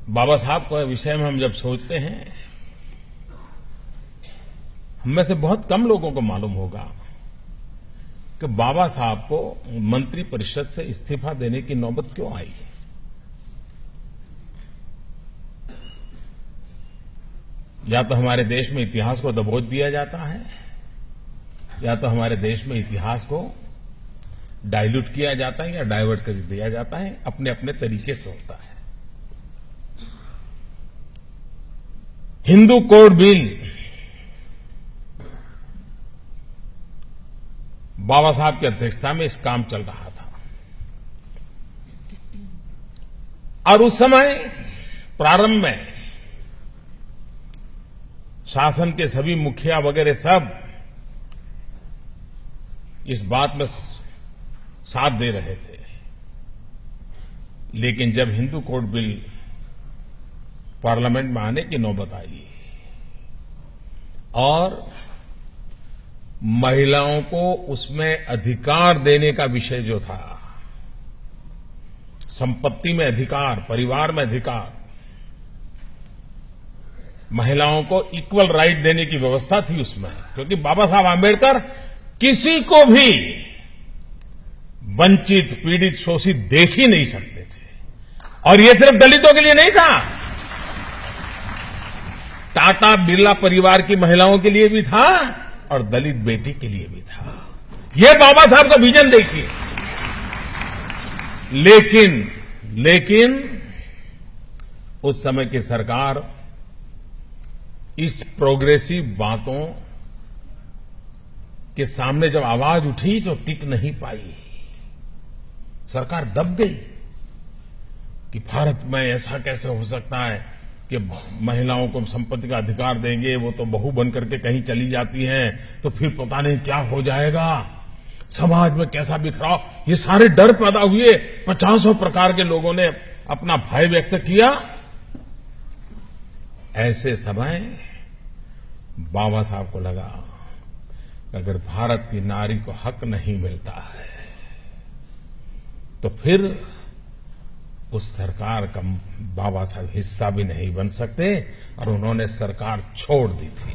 बाबा साहब के विषय में हम जब सोचते हैं, हम में से बहुत कम लोगों को मालूम होगा कि बाबा साहब को मंत्रिपरिषद से इस्तीफा देने की नौबत क्यों आई। या तो हमारे देश में इतिहास को दबोच दिया जाता है, या तो हमारे देश में इतिहास को डाइल्यूट किया जाता है या डाइवर्ट कर दिया जाता है, अपने अपने तरीके से होता है। हिंदू कोड बिल बाबा साहब की अध्यक्षता में इस काम चल रहा था और उस समय प्रारंभ में शासन के सभी मुखिया वगैरह सब इस बात में साथ दे रहे थे। लेकिन जब हिंदू कोड बिल पार्लियामेंट में आने की नौबत आई और महिलाओं को उसमें अधिकार देने का विषय जो था, संपत्ति में अधिकार, परिवार में अधिकार, महिलाओं को इक्वल राइट देने की व्यवस्था थी उसमें, क्योंकि बाबा साहब आंबेडकर किसी को भी वंचित, पीड़ित, शोषित देख ही नहीं सकते थे। और ये सिर्फ दलितों के लिए नहीं था, टाटा बिरला परिवार की महिलाओं के लिए भी था और दलित बेटी के लिए भी था। ये बाबा साहब का विजन देखिए। लेकिन उस समय की सरकार इस प्रोग्रेसिव बातों के सामने जब आवाज उठी तो टिक नहीं पाई। सरकार दब गई कि भारत में ऐसा कैसे हो सकता है कि महिलाओं को संपत्ति का अधिकार देंगे, वो तो बहू बन करके कहीं चली जाती हैं, तो फिर पता नहीं क्या हो जाएगा, समाज में कैसा बिखराव, ये सारे डर पैदा हुए। 50 प्रकार के लोगों ने अपना भय व्यक्त किया। ऐसे समय बाबा साहब को लगा कि अगर भारत की नारी को हक नहीं मिलता है तो फिर उस सरकार का बाबा साहब हिस्सा भी नहीं बन सकते, और उन्होंने सरकार छोड़ दी थी।